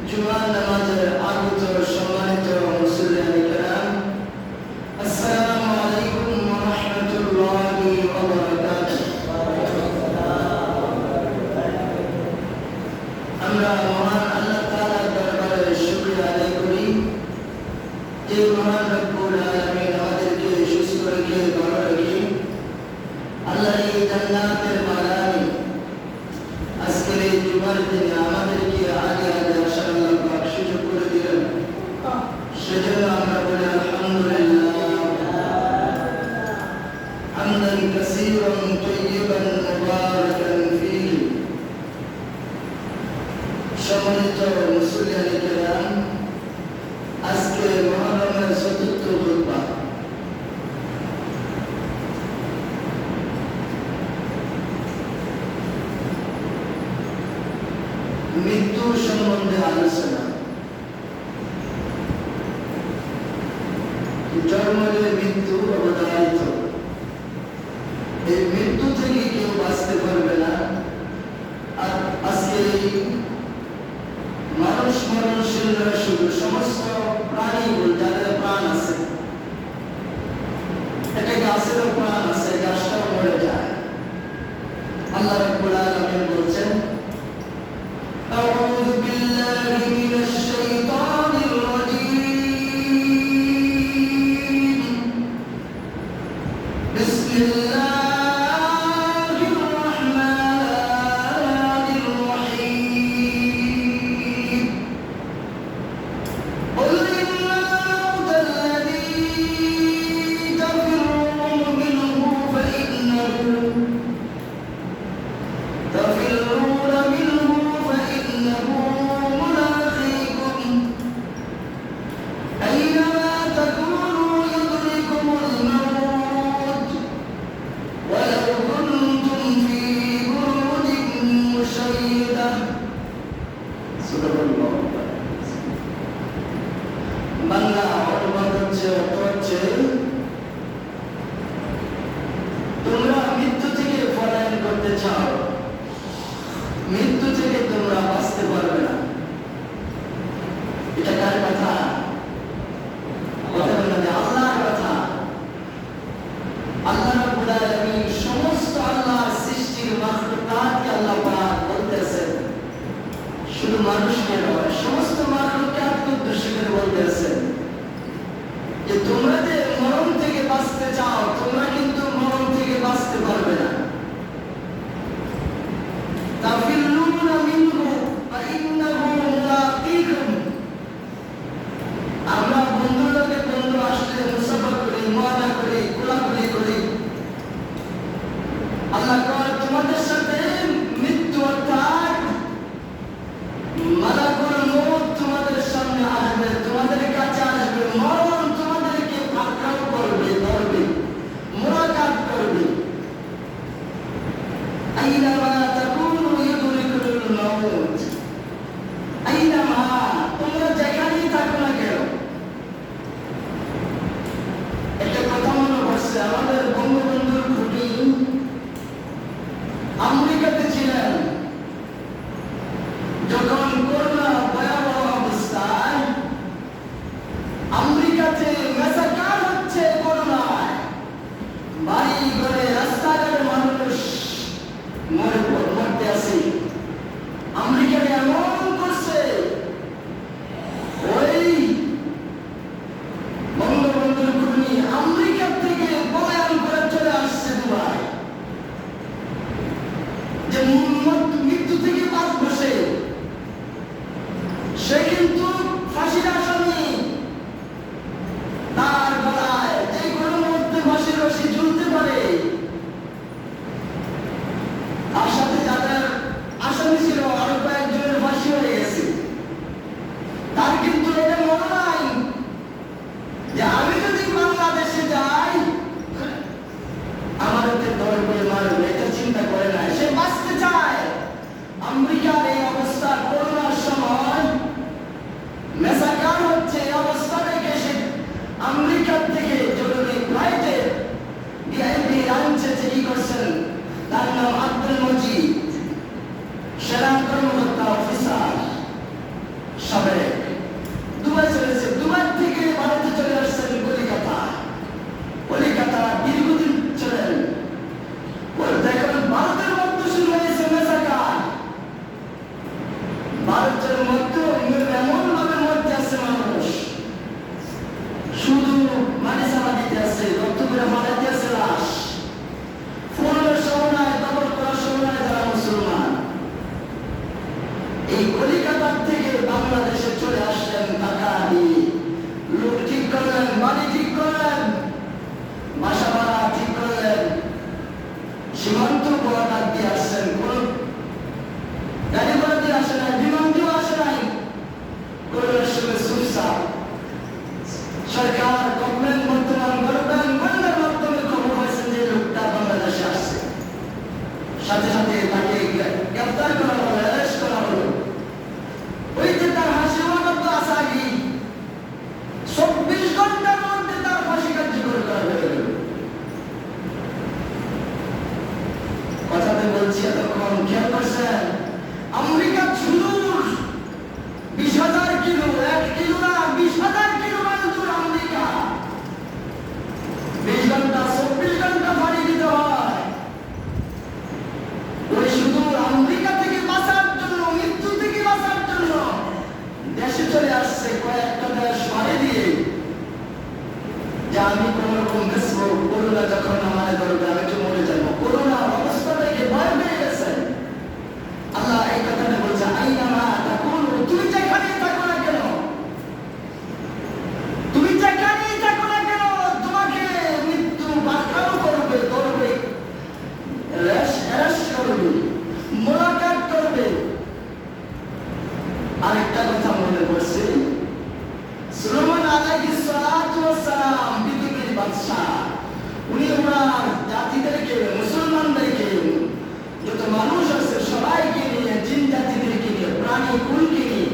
জুমার নামাজের আগত সম্মানিত মুসল্লিয়ানে কেরাম, আসসালামু আলাইকুম ওয়া রাহমাতুল্লাহি ওয়া বারাকাতুহু। আমরা মহান আল্লাহ তাআলার দরবারে শুকরিয়া আদায় করি যে মহান রব্বুল আলামিন আমাদেরকে সুস্থ রেখে ভালো রেখে আল্লাহ এই জান্নাতের বাগানে আজকের এই জুমার দিনে আমাদেরকে আগে আগে আসার আল্লাহ পাক সুযোগ করে দিলেন। সেজন্য আমরা বলি আলহামদুলিল্লাহ, হামদান কাসীরান তাইয়িবান মুবারাকান ফীহি। সম্মানিত মুসল্লিয়ানে কেরাম, আজকে মুহররমের চতুর্থ খুতবা। মৃত্যু সম্বন্ধে আলোচনা। জন্মলে মৃত্যু অবধারিত, এই মৃত্যু থেকে কেউ বাঁচতে পারবে না। আর আজকে মানুষ মরণশীল শুধু সমস্ত প্রাণী যাদের প্রাণ আছে, একটা গাছেরও প্রাণ আছে, গাছটাও মরে যায়। আল্লাহ রাব্বুল আলামিন বলছেন, أعوذ بالله من الشيطان الرجيم بسم الله الرحمن الرحيم قل إن الموت الذي تفرون منه ملاقيكم أينما تكونوا يدرككم الموت ولو كنتم في بروج مشيدة صدق الله। বাংলা অনুবাদ হচ্ছে তোমরা মৃত্যু থেকে পলায়ন করতে চাও, মৃত্যু থেকে তোমরা বাঁচতে পারবে না। এটা কার কথা? আল্লাহর কথা। আল্লাহ রাব্বুল আলামিন সমস্ত আল্লাহর সৃষ্টির মাখলুকাতকে আল্লাহ পাক বলতেছেন, শুধু মানুষকে নয়, সমস্ত মাখলুকাতকে উদ্দেশ্য করে বলতেছেন যে তোমরা যে মরণ থেকে বাঁচতে চাও, তোমরা কিন্তু মরণ থেকে বাঁচতে পারবে না। আমরা বন্ধুদেরকে বন্ধু আসলে মুসাফা করি, মজা করি, কোলাকুলি করি। আল্লাহ কয় তোমাদের সাথে মৃত্যু অর্থাৎ মালাকুল মউত তোমাদের সামনে আসবে, তোমাদের কাছে আসবে, মরণ তোমাদেরকে আক্রমণ করবে, ধরবে, মুলাকাত করবে। আইনামা তাকুনু ইউদরিকুল মাউত, আইনামা তোমরা যেখানেই থাকো না কেন। একটা কথা মনে পড়ছে, আমাদের বঙ্গবন্ধুর খুঁটি আমেরিকাতে ছিলেন, যখন করোনা ভয়াবহ অবস্থায় আমেরিকাতে মেসাকার হচ্ছে করোনায়, বাড়ি ঘরে রাস্তাঘাটে মানুষ মরতে আছে। আমেরিকাতে এমন করছে, ওই বঙ্গবন্ধুর খুনি আমেরিকা থেকে পলায়ন করে চলে আসছে দুবাই, যে মৃত্যু থেকে বাঁচবে সে কিন্তু ফাঁসির আসামি। তার গলায় যে কোনো মুহূর্তে ফাঁসির রশি ঝুলতে পারে। তার সাথে যাদের আসামি ছিল আরো কয়েকজনের ফাঁসি হয়ে গেছে। তার কিন্তু এটা মনে নাই যে আমি যদি বাংলাদেশে যাই আমাদেরকে ধরবে, মারবে, এটা চিন্তা করে নাই। সে বাঁচতে চায়। আমেরিকার এই অবস্থা করোনার সময় মেসাকার সাবেক দুবাই চলেছে, দুবাই থেকে ভারতে চলে আসছেন কলিকাতা। কলিকাতা দীর্ঘদিন ছিলেন। দেখুন ভারতের মধ্যে শুরু হয়েছে মেসাকার। ভারতের মধ্যে এমন ভাবে মধ্যে আছে মানুষ, শুধু মাটি চাপা দিতে আছে, রক্ত করে মারাইতে আছে লাশ। ফোনের সময় দখল করার সময় যারা মুসলমান এই কলিকাতার থেকে বাংলাদেশে চলে আসলেন টাকা দিয়ে। লোক ঠিক করলেন, বাড়ি ঠিক করলেন, বাসা ভাড়া ঠিক করলেন, সীমান্ত বর্ডার দিয়ে আসছেন। কোন গাড়ি ঘোড়া দিয়ে আসে নাই, বিমান দিয়েও আসে নাই। করোনার সঙ্গে সুবিচার সরকার গভর্নমেন্ট বর্তমান গণের মাধ্যমে খবর হয়েছে যে লোকটা বাংলাদেশে আসছে। সাথে সাথে তাকে গ্রেফতার করা হলো, অ্যারেস্ট করা হলো। ওই যে তার হাসি ওয়াকাত আসামি 24 ঘন্টার মধ্যে তার ফাঁসি কার্যকর করা হয়ে গেল। কথাতে বলছি এতক্ষণ খেয়াল করছেন? আমেরিকা ছুদূর 20,000 কিলো, 1 কিলো না 20,000 কিলো দূর আমেরিকা। 20 ঘন্টা 24 ঘন্টা ফাঁড়ি দিতে হয়। ওই শুধু আমেরিকা থেকে বাঁচার জন্য, মৃত্যু থেকে বাঁচার জন্য দেশে চলে আসছে কয়েকটা দেশ ফাঁড়ি দিয়ে, যে আমি কোন রকম বেসবো। করোনা যখন আমার ধরবে আমি তো মরে যাবো। করোনা অবস্থা থেকে ভয় পেয়ে গেছে। আল্লাহ এই কথাটা বলছে, আইনামা তাকুন, তুমি যেখানেই থাকো না কেন, তুমি যেখানেই থাকো না কেন, তোমাকে মৃত্যু বাঁচাও করবে, ধরবে, অ্যারেস্ট করবে, মোলাকাত করবে। আরেকটা কথা মনে পড়ছে, সুলাইমান আলাইহিস সালাতু ওয়াস সালাম পৃথিবীর বাদশা। উনি ওনার জাতিদেরকে, মুসলমানদেরকে, যত মানুষ আছে সবাইকে নিয়ে, জিন জাতিদেরকে নিয়ে, প্রাণী কুলকে নিয়ে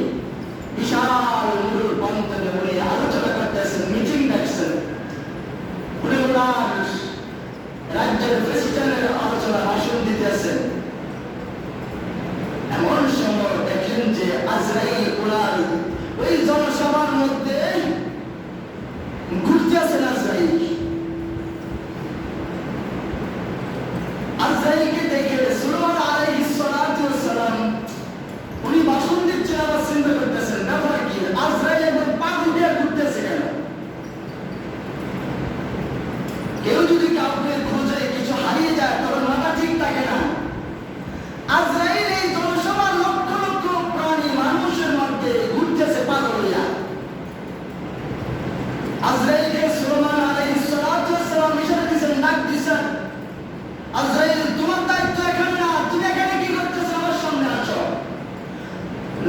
বিশাল মূল পন্থনে উনি আলোচনা করতেছেন, মিটিং ডাকছেন। উনি ওনার রাজ্যের প্রেসিডেন্টের আলোচনা ভাষণ দিতেছেন। এমন সময় দেখেন যে আজরাইল ওনার ওই জনসভার মধ্যে ঘুরতে আছেন। আজরাইলকে দেখে সুলাইমান আলাইহিস সালাতু ওয়াস সালাম উনি ভাষণ দিচ্ছেন, আবার চিন্তা করতেছেন ব্যাপার কি, আজরাইল একদম পাগল দিয়ে ঘুরতেছে কেন? কেউ যদি কাউকে খোঁজে কিছু হারিয়ে যায় তখন মাথা ঠিক থাকে না। আজরাইল এই জনসভার লক্ষ লক্ষ প্রাণী মানুষের মধ্যে ঘুরতেছে পাগল হইয়া। আজরাইলকে সুলাইমান আলাইহিস সালাতু ওয়াস সালাম ইশারা দিয়েছেন, ডাক দিয়েছেন, আজরাইল তোমার দায়িত্ব এখানে না, তুমি এখানে কি করতেছো, আমার সামনে আসো।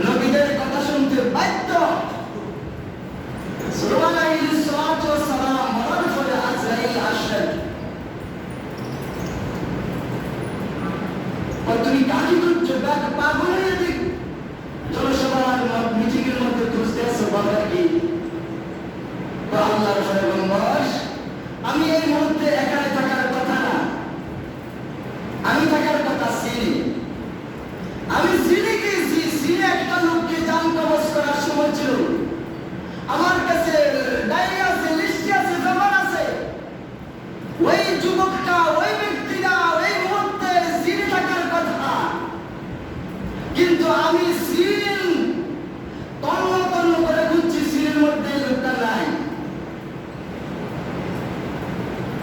নবীদের কথা শুনতে বাধ্য। সুলাইমান আলাইহিস সালাতু ওয়াস সালাম বলার পরে আজরাইল আসলেন। তুমি কাজী করছো, পাগল হয়ে দিক জনসভার মিটিংয়ের মধ্যে খুঁজতে আসো, বাবা কি? আল্লাহর পয়গম্বর, আমি এই মুহূর্তে এখানে থাকার কথা না, আমি থাকার কথা সিনে। আমি সিনে গিয়েছি, সিনে একটা লোককে জান কবজ করার সময় ছিল। আমার কাছে ডায়েরি আছে, লিস্ট আছে, জমা আছে। ওই যুবকটা, ওই ব্যক্তিটা ওই মুহূর্তে সিনে থাকার কথা, কিন্তু আমি সিন তন্ন তন্ন করে খুঁজছি, সিনের মধ্যে লোকটা নাই।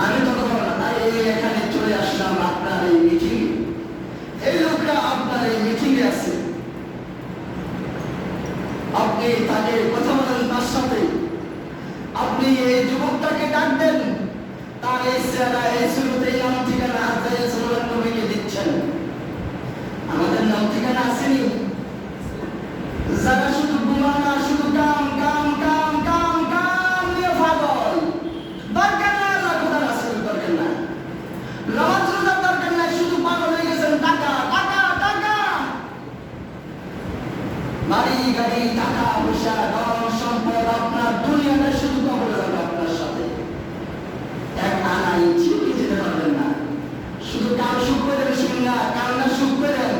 আমি তখন এখানে চলে আসলাম আপনার এই মিটিং, এই লোকটা আপনার এই মিটিং এ আছে। আপনি তাকে কথা বলেন, তার সাথে আপনি এই যুবকটাকে ডাকবেন, তার এই চেহারা, এই শুরুতে এই নাম ঠিকানা আজরাইল সাল্লাল্লাহু আলাইহি নবীকে দিচ্ছেন। আমাদের নাম ঠিকানা আসেনি, যারা শুধু ঘুমানা, শুধু কাম কাম কাম কাম কাম নিয়ে পাগল। দরকার নাই আল্লাহ খোদার রাসূল, দরকার নাই নামাজ রোজার দরকার নাই, শুধু পাগল হয়ে গেছেন টাকা টাকা টাকা, বাড়ি গাড়ি, টাকা পয়সা, ধন সম্পদ, আপনার দুনিয়াটা শুধু কবরে যাবে আপনার সাথে। এক আনা ইঞ্চি যেতে পারবেন না, শুধু কাম সুখ করেন, শুননা কান্না সুখ করেন,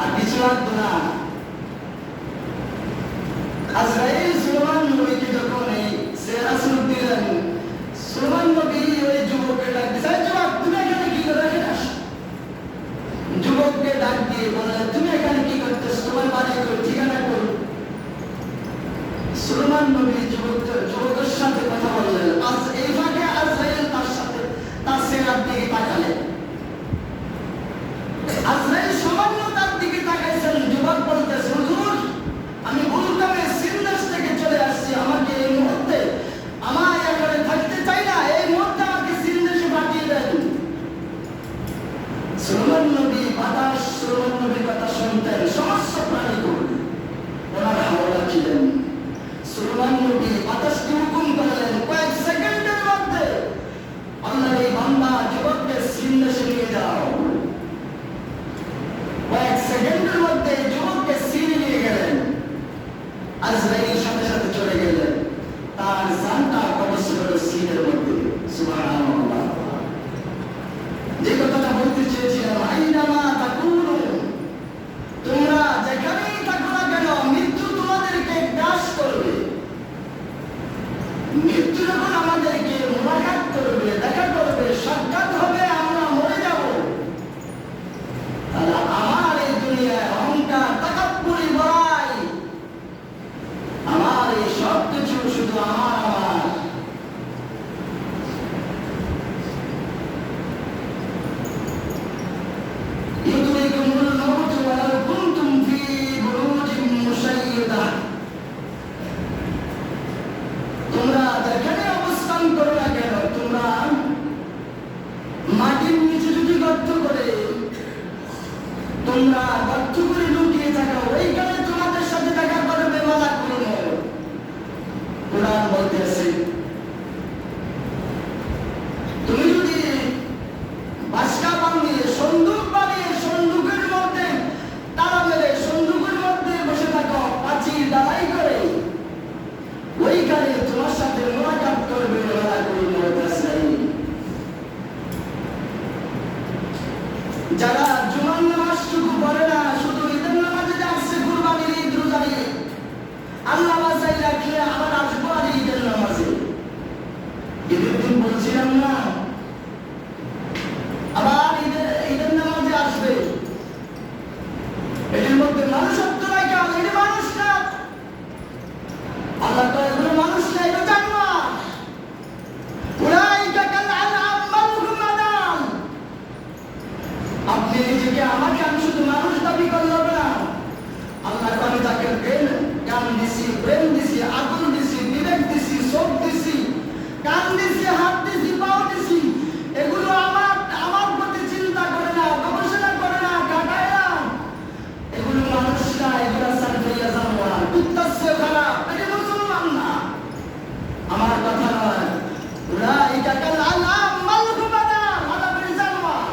আর কিছু লাগতো না। আজরাইল সুলেমান নবীকে যখন এই সেরা সুর দিলেন, সুলেমান নবী ওই যুবককে ডাক দিয়েছে, যুবক তুমি এখানে কি করে আসো? যুবককে ডাক দিয়ে বলে, তুমি এখানে কি করতেছ? তোমার বাড়ি কই, ঠিকানা কই? সুলেমান নবী যুবকের সাথে কথা বললেন। আজ এই ফাঁকে আজরাইল তার সাথে তার সেরার দিকে তাকালেন। আজরাইল সামান্য তার দিকে তাকাইছেন। যুবক বলতেছে, হুজুর আমি ভুল করে সিনদেশ থেকে চলে আসছি, আমাকে এই মুহূর্তে আমার এখানে থাকতে চাই না, এই মুহূর্তে আমাকে সিনদেশে পাঠিয়ে দেন। সুলেমান নবী বাতাস, সুলেমান নবীর কথা শুনতেন সমস্ত প্রাণীকুল, ওনার হাওলা ছিলেন। সুলেমান নবী বাতাসকে হুকুম করলেন, কয়েক সেকেন্ডের মধ্যে আল্লাহর এই বান্দা যুবককে সিনদেশে নিয়ে যাও। কয়েক সেকেন্ডের মধ্যে যুবককে সিনে নিয়ে গেলেন। আজরাইল সাথে সাথে চলে গেলেন, তার জানটা কবজ হলো সিনের মধ্যে। সুবহানাল্লাহ। যে কথাটা বলতে চেয়েছিলাম, আইনামা তাকুনু, তোমরা যেখানেই থাকো না কেন মৃত্যু তোমাদেরকে গ্রাস করবে। মৃত্যু যখন আমাদেরকে মুলাকাত করবে, দেখা করবে, সাক্ষাৎ হবে, আমরা মরে যাব। তাহলে আমার এই দুনিয়ায় অহংকার, তাকাব্বুরি, বড়াই, আমার এই সব কিছু শুধু আমার আমার। ইউদরিকুমুল মউত ওয়ালাউ কুনতুম ফী বুরুজিন মুশাইয়্যাদা, তোমরা যেখানে অবস্থান করো না কেন, তোমরা মাটির নিচে যদি গর্ত করে, তোমরা গর্ত করে লুকিয়ে থাকো, ওইখানে তোমাদের সাথে দেখা করবে মালাকুল মউত। কোরআন বলতেছে, তুমি যদি বাসকা বানিয়ে, সন্দুক বানিয়ে, সন্দুকের মধ্যে তালা মেরে, সন্দুকের মধ্যে বসে থাকো, পাঁচিল দাঁড়াই করে, ওইখানে তোমার সাথে মোলাকাত করবে মালাকুল মউত। যারা জুমার নামাজটুকু পড়ে না, শুধু ঈদের নামাজে আসছে, কুরবানির ঈদ, রোজার ঈদ, আল্লাহ বাসাই রাখলে আবার আসবো আর ঈদের নামাজে। ঈদের দিন বলছিলাম না, আবার ঈদের নামাজে আসবে। এটির মধ্যে মানুষত্ব নাই, কারণ এটি মানুষ না। আল্লাহ তো এগুলো মানুষ না, এটা জানোয়ার। উলাইকা কাল আনআম বাল হুম আদাল। আপনি নিজেকে আমাকে আমি শুধু মানুষ দাবি করলে হবে না। আল্লাহ আমি তাকে জ্ঞান দিছি, ব্রেন দিছি, আকল দিছি, বিবেক দিছি, চোখ দিছি, কান দিছি, হাত দিছি, পাও দিছি। এগুলো আমার প্রতি চিন্তা করে না, গবেষণা করে না, কাটায় না। এগুলো মানুষ না, এগুলো সারফিয়া জানোয়ার, কুত্তার চেয়ে খারাপ। এটা মুসলমান না, আমার কথা নয়। উলাইকা কাল আনআম বাল হুম আদাল, আদাবের জানোয়ার,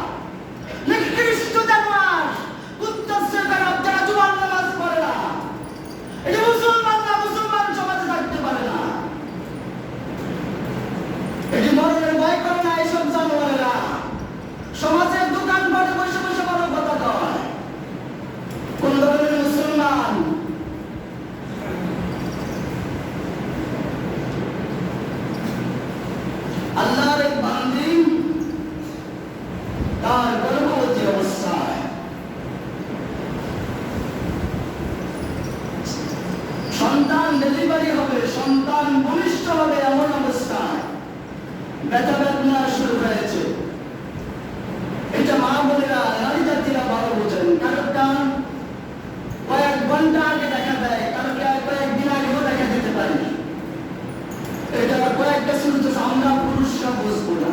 নিকৃষ্ট জানোয়ার, কুত্তার চেয়ে খারাপ, যারা জুমার নামাজ পড়ে না। এটা মুসলমান না, মুসলমান সমাজে থাকতে পারে না। এটি মরণের ভয় করে না, এইসব জানোয়ারেরা সমাজের দোকান পাটে বসে বসে বড় কথা কয়। কোন ধরনের মুসলমান? আল্লাহর এক বান্দী তার গর্ভবতী অবস্থায় সন্তান ডেলিভারি হবে, সন্তান ভূমিষ্ঠ হবে, এমন অবস্থায় ব্যথা বেদনা শুরু হয়েছে। এটা মা বোনেরা, নারী জাতিরা ভালো বোঝেন। কারোটা কয়েক ঘন্টা আগে দেখা দেয়, কারোকে কয়েকদিন আগেও দেখা দিতে পারে। এটা কয়েকটা শুরুতে আমরা পুরুষরা বুঝবো না।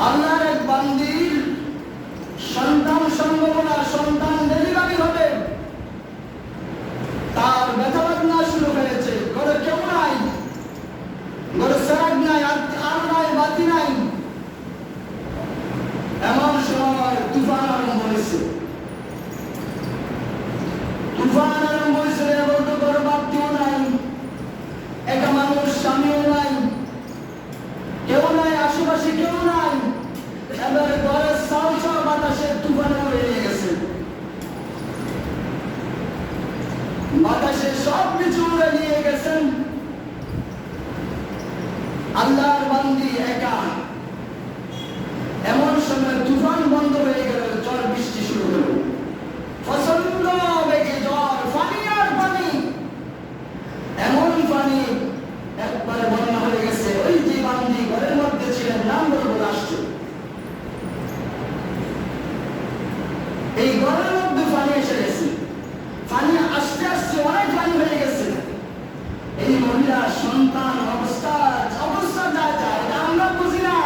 আল্লাহর এক বান্দীর সন্তান সম্ভাবনা, সন্তান ডেলিভারি হবে, তার ব্যথা বেদনা শুরু হয়েছে। ঘরে কেউ নাই, ঘরে সেরাক নাই, আর নাই, বাতি নাই। এমন সময় তুফান আরম্ভ হয়েছে। তুফান আরম্ভ হয়েছে, বলতে ঘরে বাতিও নাই, একা মানুষ, স্বামীও নাই, কেউ নাই, আশেপাশে কেউ নাই। এবারে ঘরের সালসা বাতাসে তুফানে উড়ে নিয়ে গেছে। বাতাসে সব কিছু উড়ে নিয়ে গেছেন। আল্লাহর বান্দি একা। এমন সময় তুফান বন্ধ হয়ে গেল, ঝড় বৃষ্টি শুরু হলো, প্রচন্ড বেগে ঝড়, পানি আর পানি, এমন পানি একবারে বন্যা হয়ে গেছে। ওই যে বান্দি ঘরের মধ্যে ছিলেন, নাম বলবো রাষ্ট্র, এই ঘরের মধ্যে পানি এসে গেছে, পানি আস্তে আস্তে অনেক পানি হয়ে গেছে। এই মহিলা সন্তান অবস্থা যা যায় এটা আমরা বুঝি না।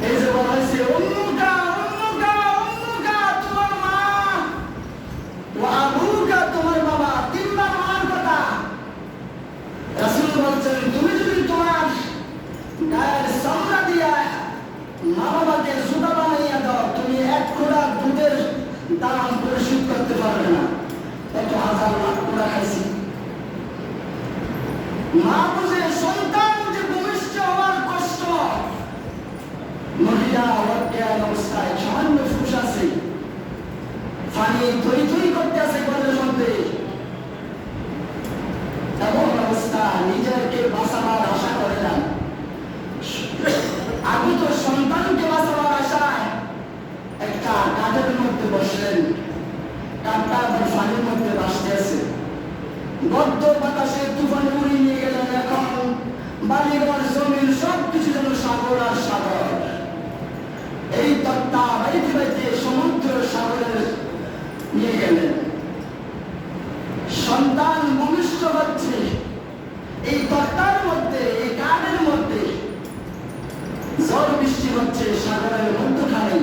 এই যে বলা হয়েছে উম্মুকা তোমার মা, ওয়া আবুকা তোমার বাবা, তিনবার মার কথা। রাসূল বলছেন তুমি যদি তোমার গায়ের চামড়া দিয়া মা বাবাকে জুতা বানাইয়া দাও, তুমি এক খোঁড়া দুধের দাম পরিশোধ করতে পারবে না। এত হাজার লাখ খোঁড়া খাইছি। মা বুঝে, সন্তান বুঝে ভূমিষ্ঠ হওয়ার কষ্ট। মহিলা অজ্ঞান অবস্থায়, সামান্য ফুস আছে, পানি থই থই করতে আছে ঘরের মধ্যে। এমন অবস্থা, নিজেকে বাঁচাবার আশা করে না। আগে তো সন্তানকে বাঁচাবার আশায় একটা কাঠের মধ্যে বসলেন, কাঠটা পানির মধ্যে ভাসতে আছে। গদ্য বাতাসে তুফান উড়িয়ে নিয়ে গেলেন। এখন বালিঘর জমিন সবকিছু যেন সাগর আর সাগর। এই তত্ত্বা বাইতে বাইতে সমুদ্র সাগরের নিয়ে গেলেন। সন্তান ভূমিষ্ঠ হচ্ছে এই তত্ত্বার মধ্যে, এই কাঠের মধ্যে। ঝড় বৃষ্টি হচ্ছে সাগরের মধ্যখানে।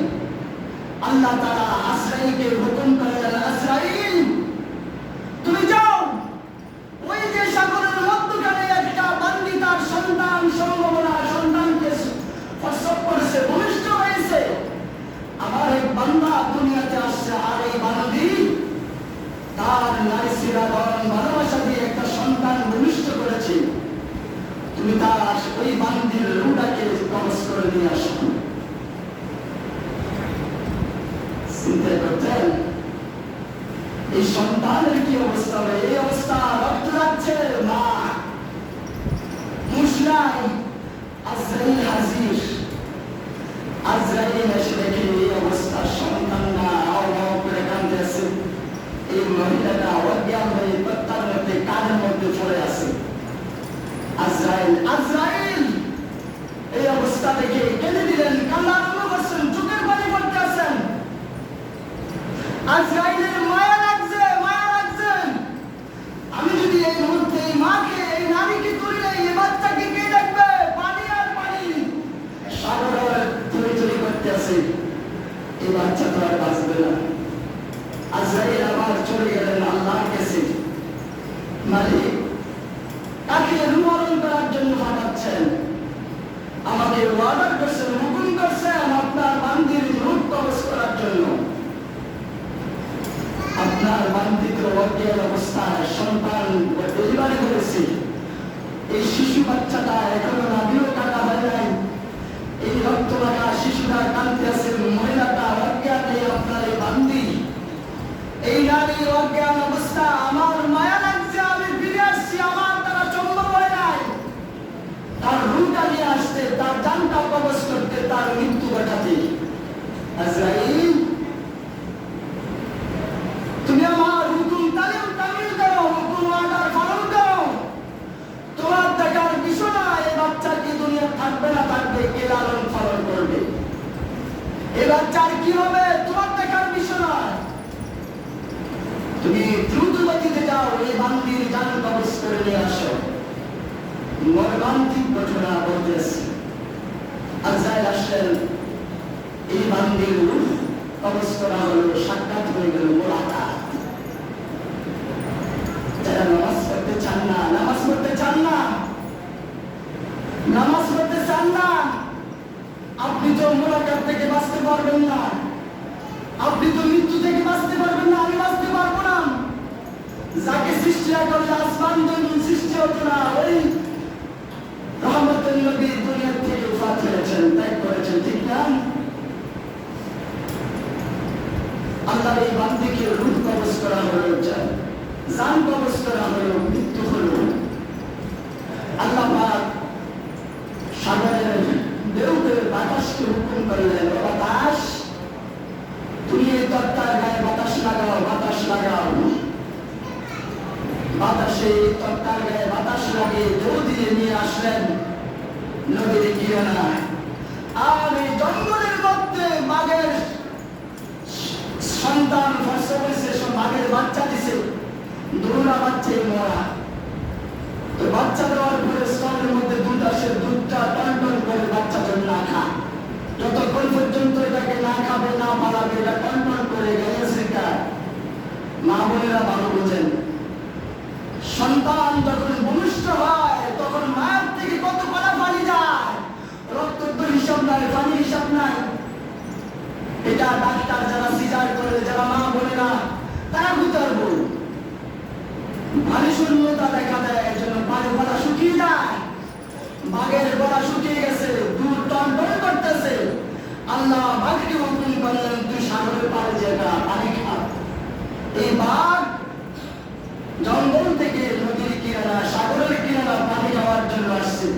আল্লাহ তাআলা আজরাইলকে হুকুম করলেন, আজরাইল তুমি যাও, ওই যে সাগরের মধ্যখানে একটা বান্দি তার সন্তান সম্ভাবনা সন্তানকে প্রসব করেছে, ভূমিষ্ঠ হয়েছে। আমার এক বান্দা দুনিয়াতে আসছে, আর এই বান্দি তার নারী শিরাগণ ভালোবাসা দিয়ে একটা সন্তান ভূমিষ্ঠ করেছে। তুমি তার ওই বান্দির রুটাকে কবজ করে নিয়ে আসো। চিন্তা করতেন এই সন্তানের কি অবস্থা হবে? এই অবস্থা, রক্ত যাচ্ছে, মা মুশলাই, আজরাইল হাজির। আজরাইল এসে দেখে এই অবস্থা, সন্তানরা হাও হাও করে কাঁদতেছে। এই মহিলাটা অজ্ঞান হয়ে তত্ত্বার মধ্যে কানের মধ্যে পড়ে আছে। আজরাইল এই অবস্থা দেখে কেঁদে দিলেন, কান্না আরম্ভ করছেন, চোখের পানি পড়তে আছেন। আজরাইলের মায়া লাগছে। আমি যদি এই মুহূর্তে এই মাকে, এই নারীকে তুলে এই বাচ্চাকে কে দেখবে? পানি আর পানি, সাগর তৈরি করতে আছে। এই বাচ্চা তো আর বাঁচবে না। আজরাইল আবার চলে গেলেন আল্লাহর কাছে। মালিক, তাকে রূপায়ণ করার জন্য পাঠাচ্ছেন, আমাকে অর্ডার করছেন, হুকুম করছেন আপনার বান্দির রূপ কবজ করার জন্য। আপনার বান্দিকে অজ্ঞান অবস্থায় সন্তান ডেলিভারি করেছে। এই শিশু বাচ্চাটা এখনো নাভিও কাটা হয় নাই। এই রক্ত লাগা শিশুরা কাঁদতে আছে। মহিলাটা অজ্ঞান, আপনার এই বান্দি, এই নারী অজ্ঞান অবস্থা। আমার মায়া লাগছে, আমি ফিরে আসছি, আমার তারা সম্ভব হয় নাই। তার রূপটা নিয়ে আসতে, তার জানটা কবজ করতে, তার মৃত্যু ঘটাতে। আজরাইল, তুমি আমার হুকুম তামিল করো, হুকুম অর্ডার পালন করো। তোমার দেখার বিষয় না এই বাচ্চা কি দুনিয়া থাকবে না থাকবে, কে লালন পালন করবে, এই বাচ্চার কি হবে, তোমার দেখার বিষয় না। তুমি দ্রুত গতিতে যাও, এই বান্দির জান কবজ করে নিয়ে আসো। মর্মান্তিক ঘটনা বলতেছি। আজরাইল আসলেন, এই বান্দির রূহ কবজ করা হলো, সাক্ষাৎ হয়ে গেল, মোলাকাত। যারা নামাজ পড়তে চান না, আপনি তো মোলাকাত থেকে বাঁচতে পারবেন না, আপনি তো মৃত্যু থেকে বাঁচতে পারবেন না, আমি বাঁচতে পারবো না। যাকে সৃষ্টি করলে আসমান জমিন সৃষ্টি হতো না, ওই রহমতুল নবী দুনিয়া থেকে ওফাত হয়েছেন, ত্যাগ করেছেন, ঠিক না? আল্লাহর এই বান্দিকে রূহ কবজ করা হলো। জান কবজ করা হলো, মৃত্যু হলো। আল্লাহ পাক সাগরের ঢেউকে বাতাসকে হুকুম করলেন, বাতাস তুমি এই তক্তার গায়ে বাতাস লাগাও, বাতাস লাগাও। বাতাসে তক্তার গায়ে বাতাস লাগিয়ে ঢেউ দিয়ে নিয়ে আসলেন নদীর কিনারায়। আর এই জঙ্গলের মধ্যে বাঘের সন্তান ফসল হয়েছে, সব বাঘের বাচ্চা দিছে, দুটা বাচ্চা মরা। তো বাচ্চা দেওয়ার পরে স্তনের মধ্যে দুধ আসে, দুধটা টন টন করে বাচ্চা জন্য না খায়। যতক্ষণ পর্যন্ত এটাকে না খাবে, না পালাবে, এটা টন টন করে গেছে। মা বোনেরা ভালো বোঝেন, সন্তান যখন ভূমিষ্ঠ হয় তখন মায়ের থেকে কত কড়া পানি যায়, রক্ত তো হিসাব নাই, পানি হিসাব নাই। এটা ডাক্তার যারা সিজার করে, যারা মা বোনেরা, তারা বুঝতে পারবো। পানি শূন্যতা দেখা দেয়, এই জন্য পানি গলা শুকিয়ে যায়। বাঘের গলা শুকিয়ে গেছে, দুধ টন টন করতেছে। আল্লাহ বাঘকে হুকুম করলেন, তুই সাগরের পাড়ে জায়গা পানি খা। এই বাঘ জঙ্গল থেকে নদীর কিনারা, সাগরের কিনারা পানি খাওয়ার জন্য আসছে।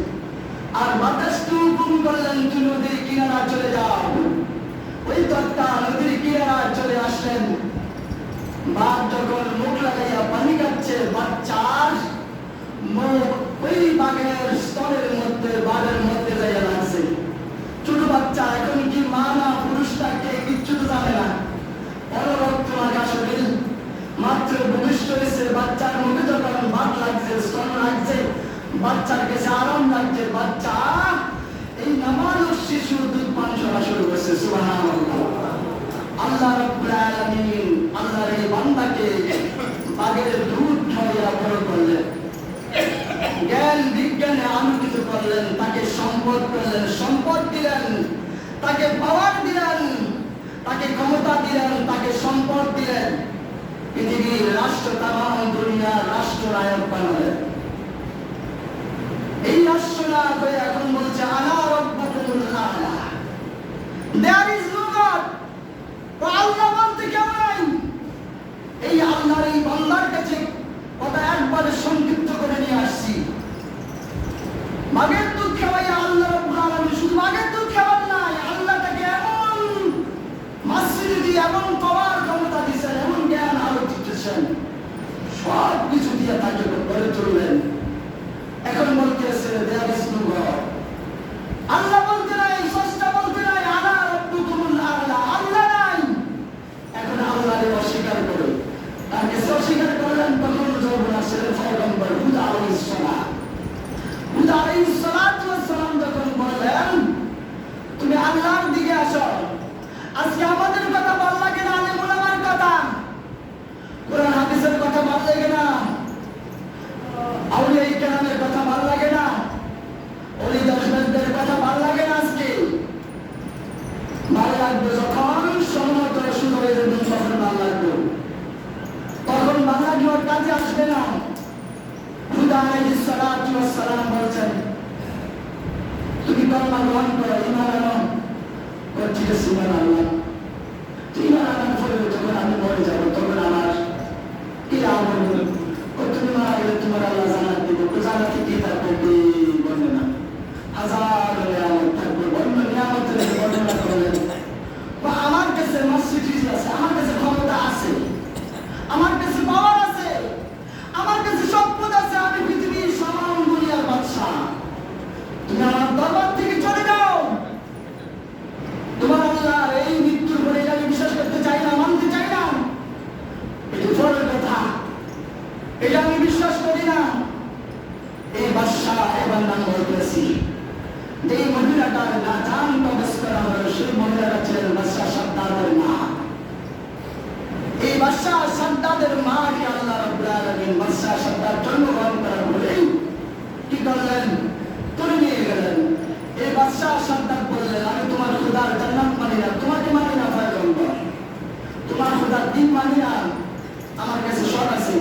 আর বাতাসকে হুকুম করলেন, তুই নদীর কিনারা চলে যাও। ওই তক্তা নদীর কিনারা চলে আসলেন। বাঘ যখন মুখ লাগাইয়া পানি খাচ্ছে, বাচ্চার মুখ ওই বাঘের স্তনের মধ্যে, বাঘের মধ্যে যাইয়া লাগছে। ছোট বাচ্চা, এখন কি মা না পুরুষটাকে কিচ্ছু তো জানে না, অনরক্ত লাগা শরীর, মাত্র ভূমিষ্ঠ হয়েছে। বাচ্চার মুখে যখন ভাত লাগছে, স্তন লাগছে, বাচ্চার কাছে আরাম লাগছে। বাচ্চা এই নামানুষ শিশু দুধ পান করা শুরু করছে। সুবহানাল্লাহ। আল্লাহ রাব্বুল আলামিন আল্লাহর এই বান্দাকে বাঘের দুধ খাইয়া বড় করলেন, জ্ঞান বিজ্ঞানে আলোকিত করলেন, তাকে সম্পদ করলেন, সম্পদ দিলেন, তাকে পাওয়ার দিলেন, তাকে ক্ষমতা দিলেন, তাকে সম্পদ দিলেন। পৃথিবীর রাষ্ট্র, তামাম দুনিয়ার রাষ্ট্রনায়ক বানালেন। এই রাষ্ট্রনায়ক হয়ে এখন বলছে, আনা রাব্বুকুমুল আ'লা, দেয়ার ইজ নো গড। আল্লাহ বলতে কেউ নাই। এই আল্লাহর এই বান্দার কাছে কথা একবারে সংক্ষিপ্ত করে নিয়ে আসছি। বাঘের দুধ খাওয়াইয়া আল্লাহ রাব্বুল আলামিন শুধু বাঘের দুধ খাওয়ান নাই, আল্লাহ তাকে এমন মাসির দিয়ে এমন পাওয়ার ক্ষমতা দিয়েছেন, এমন জ্ঞান আলোকিত দিয়েছেন, সব কিছু দিয়ে তাকে করে তুললেন। এখন বলতেছে দেয়ার ইজ নো গড। আল্লাহ বলতে নাই, স্রষ্টা বলতে নাই, আনা রাব্বুকুমুল আ'লা, আল্লাহ নাই। এখন আল্লাহকে অস্বীকার করে তাকে অস্বীকার করলেন। তখন যখন আসলেন পয়গম্বর হুদ আলাইহিস সালাম, হুদ আলাইহিস সালাতু ওয়াস সালাম যখন বললেন, তুমি আল্লাহর দিকে আসো। আজকে আমাদের কথা ভালো লাগে না, আলেম ওলামার কথা, কোরআন হাদিসের কথা ভালো লাগে না, আউলিয়া ইকরামের কথা ভালো লাগে না, ওলি দশমের কথা ভালো লাগে না। আজকে ভালো লাগবে যখন সময় করে শুরু হয়ে যাবে, তখন ভালো লাগবে, তখন ভালো লাগলে ওর কাজে আসবে না। হুদ আলাইহিস সালাতু ওয়াস সালাম বলছেন, তুমি কলমা গ্রহণ করো, ঈমান আনো। ঠিক আছে, ঈমান আনলাম। ঈমান আনার পরে যখন আমি মরে যাবো, তখন আমার কি আমল হবে? তুমি মারা গেলে তোমার আল্লাহ জান্নাত দিবে। জান্নাতে কি থাকবে বলবে না, হাজার নিয়ামত থাকবে। অন্য নিয়ামতের বর্ণনা করলেন, আমার কাছে মসজিদ আছে, আমার কাছে ক্ষমতা আছে, আমার কাছে পাওয়ার আছে, আমার কাছে সম্পদ আছে, আমি পৃথিবীর সামান্য দুনিয়ার বাদশা। তুমি আমার দরবার থেকে চলে যাও। তোমার আল্লাহ এই মৃত্যুর পরে আমি বিশ্বাস করতে চাই না, মানতে চাই না, এটা ফরের কথা, এটা আমি বিশ্বাস করি না। এই বাদশা এবার নাম বলতেছি, যে মহিলাটার না জান কবজ করা হলো, সেই মহিলাটা ছিলেন বাদশা সাদ্দাদের মা। এই বাদশা সাদ্দাদের মাকে আল্লাহ রাব্বুল আলামিন বাদশা সাদ্দাদ জন্মগ্রহণ করার পরে কি করলেন? তুলে নিয়ে গেলেন। এই বাদশা সাদ্দাদ বললেন, আমি তোমার খোদার জান্নাত মানি না, তোমাকে মানি না পয়গম্বর, তোমার খোদার দিন মানি না, আমার কাছে সব আছে।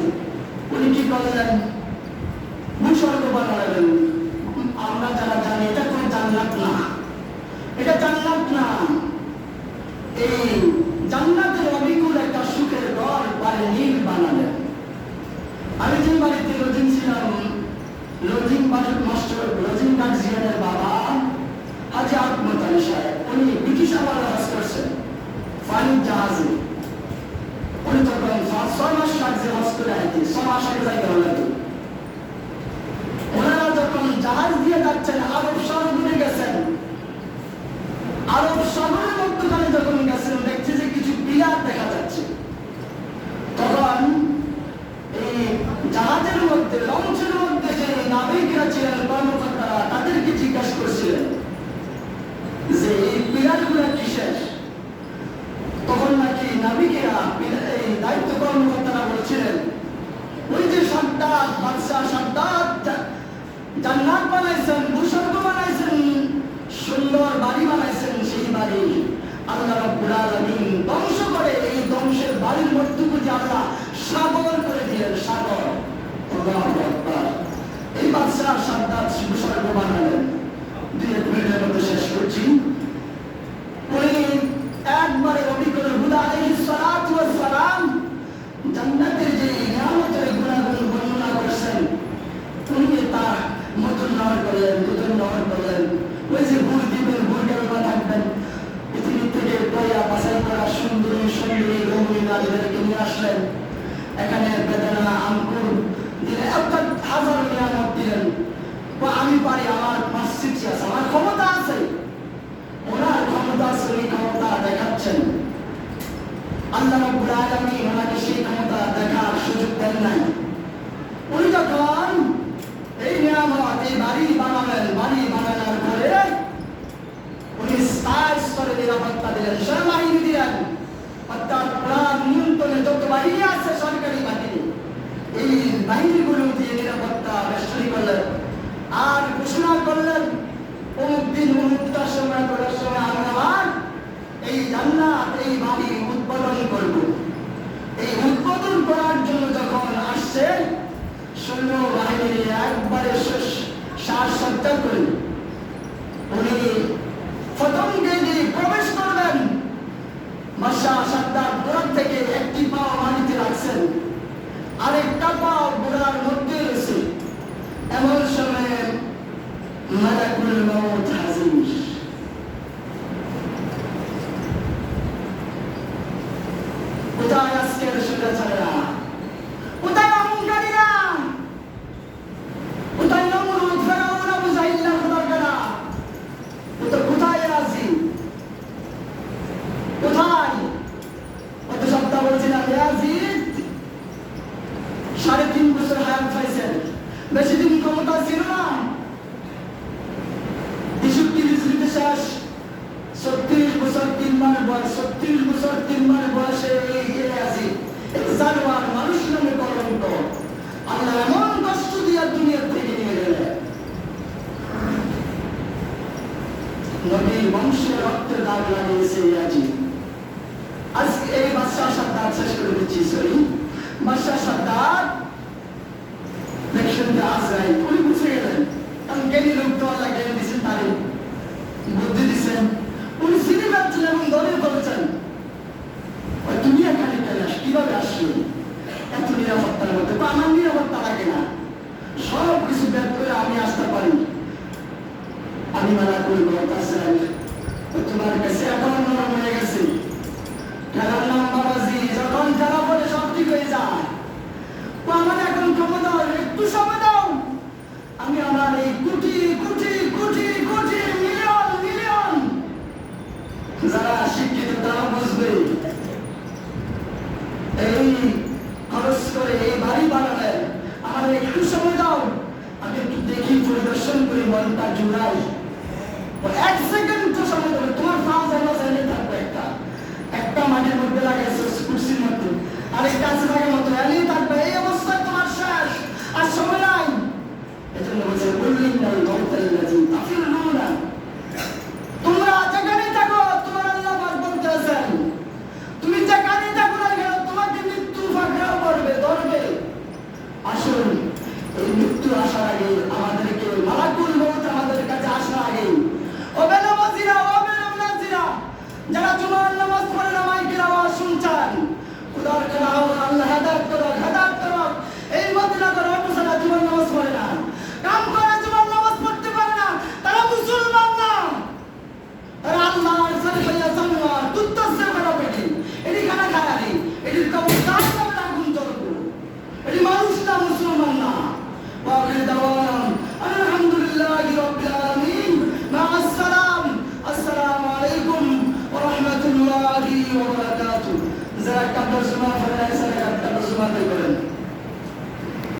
উনি কি করলেন? ভূস্বর্গ বানালেন। আমরা যারা জানি এটা কোন জান্নাত না, এটা জান্নাত না। এই জান্নাতের অবিকুল একটা সুখের ঘর পারে নীল বানালেন। জান্নাত বানাইছেন, ভূস্বর্গ বানাইছেন, সুন্দর বাড়ি বানাইছেন। সেই বাড়ি আল্লাহ রাব্বুল আলামিন ধ্বংস করে এই ধ্বংসের বাড়ির মধ্যে যে আল্লাহ সাগর করে দিলেন, সাগর। আল্লাহু আকবার। এই বাদশাহ সাদ্দাত ভূস্বর্গ বানালেন। 2 মিনিটের মধ্যে শেষ করছি। উনি একবারে অবিকল হুদা আলাইহিস সালাতু ওয়াস সালাম জান্নাতের যে নিয়ামতের গুণাগুণ বর্ণনা করেছেন, উনি তার মতন নর করলেন, মতন নর করলেন। ওই যে হুর দিবেন, হুর গেলবা থাকবেন, পৃথিবী থেকে দয়া বাছাই করা সুন্দরী সুন্দরী রমণী নারীদেরকে নিয়ে আসলেন। এখানে বেদানা, আঙ্কুর দিলেন, অর্থাৎ হাজার নিয়ামত দিলেন। আমি পারি, আমার মসজিদ আছে, আমার ক্ষমতা আছে। ওনার ক্ষমতা আছে, ওই ক্ষমতা দেখাচ্ছেন। আল্লাহ রাব্বুল আলামিন ওনাকে সেই ক্ষমতা দেখার সুযোগ দেন নাই। উনি যখন এই নিয়ামত, এই বাড়ি বানালেন, বাড়ি বানানোর পরে উনি স্তরে নিরাপত্তা দিলেন, সেনাবাহিনী দিলেন। অর্থাৎ প্রাণ নিয়ন্ত্রণে যত বাহিনী আছে সরকারি বাহিনী, এই বাহিনীগুলো দিয়ে নিরাপত্তা বেষ্টনী করলেন। আর ঘোষণা করলেন, অমুক দিন অমুকটার সময় করার সময় আমি আমার এই জান্নাত, এই বাড়ি উদ্বোধন করব। এই উদ্বোধন করার জন্য যখন আসছে, সৈন্য বাহিনী একবারে সাজসজ্জা করে উনি প্রথম গেটে প্রবেশ করবেন। বাদশাহ সাদ্দাত গোড়ার থেকে একটি পা মাটিতে রাখছেন, আরেকটা পা গোড়ার মধ্যে রয়েছে। এমন সময় মালাকুল মউত হাজির। কোথায় আজকের স্বৈরাচারেরা? কোথায় অহংকারীরা? কোথায় নমরুদ, ফেরাউন, আবু জাহিল, খোদারগারা? কোথায় আছি? কোথায়? কত সপ্তাহ বলছিলাম ইয়াজিদ 3.5 বছর হায়াত পাইছেন, বেশি দিন ক্ষমতা ছিল না। 63 শেষ, 36 বছর 3 মাস বয়স, 36 বছর 3 মাস বয়সে আছি। জানোয়ার, মানুষ নামে কলঙ্ক। আল্লাহ এমন কষ্ট দিয়ে দুনিয়া থেকে নিয়ে গেলেন। নবীর বংশের রক্তের দাগ লাগিয়েছে ইয়াজিদ। আজকে এই বাদশাহ সাদ্দাত শেষ করে দিচ্ছি। সরি, বাদশাহ সাদ্দাত দেখছেন যে আজরাইল, উনি বুঝে গেলেন। কারণ জ্ঞানী লোক তো আল্লাহ জ্ঞান দিচ্ছেন, তারই বুদ্ধি দিচ্ছেন। উনি সিঁড়ি পাচ্ছেন এবং দলিল করেছেন, তুমি এখানে চলে আস, কিভাবে আসলো এত নিরাপত্তার মধ্যে? আমার নিরাপত্তা লাগে না, সব কিছু বের করে আমি আসতে পারি। আমি মানা করবো, তোমার কাছে এখন মনে হয়ে গেছে খেলার নাম বাবাজি। যখন খেলা বলে সব ঠিক হয়ে যায়, আমার এখন ক্ষমতা, একটু সময় দাও, আমি আমার এই কোটি কোটি কোটি কোটি মিলিয়ন মিলিয়ন যারা শিক্ষিত তারা বুঝবে, এই খরচ করে এই বাড়ি বানালেন, আমার একটু সময় দাও, আমি একটু দেখি, পরিদর্শন করি, মনটা জুড়াই। 1 সেকেন্ড তো সময় দেবে, তোমার ফাঁস আমরা চাইলে থাকবে। একটা মাটির মধ্যে লাগাইছে কুর্সির মধ্যে, আরেকটা আছে থাকার মতো এলেই থাকবে। এই অবস্থায় তোমার শেষ, আর সময় নাই। এজন্য বলছে বললেন না, তোমরা যেখানে থাকো, তোমার আল্লাহ পাক বলতেছেন, তুমি যেখানে থাকো না কেন, তোমাকে মৃত্যু ফাঁকড়াও করবে, ধরবে। আসুন, এই মৃত্যু আসার আগে আমাদেরকে মালাকুল মউত আমাদের কাছে আসার আগে, ও বেনামাজিরা, ও বেনামাজিরা, যারা জুমার নামাজ পড়ে না, মাইকের আওয়াজ শুনছেন, খোদার কালাম, আল্লাহ হেদায়েত করুক, হেদায়েত করুক। এই মদিনা তো রবসানা জুমার নামাজ পড়ে না, কাম করে জুমার নামাজ পড়তে পারে না, তারা মুসলমান না, তারা আল্লাহর সরকারিয়া জানোয়ার, দুধসে বড় পেটি। এটি খানা খায় নেই, এটির কবর তার কবর আগুন জ্বলবে। এটি মানুষ না, মুসলমান না। ওয়াকিল দাওয়ান আলহামদুলিল্লাহি রাব্বিল আলামিন, মা আসসালাম, আসসালামু আলাইকুম ওয়া রাহমাতুল্লাহি ওয়া বারাকাতুহু। যারা কাবর জমা ফেরায়, যারা কাবর জমা করে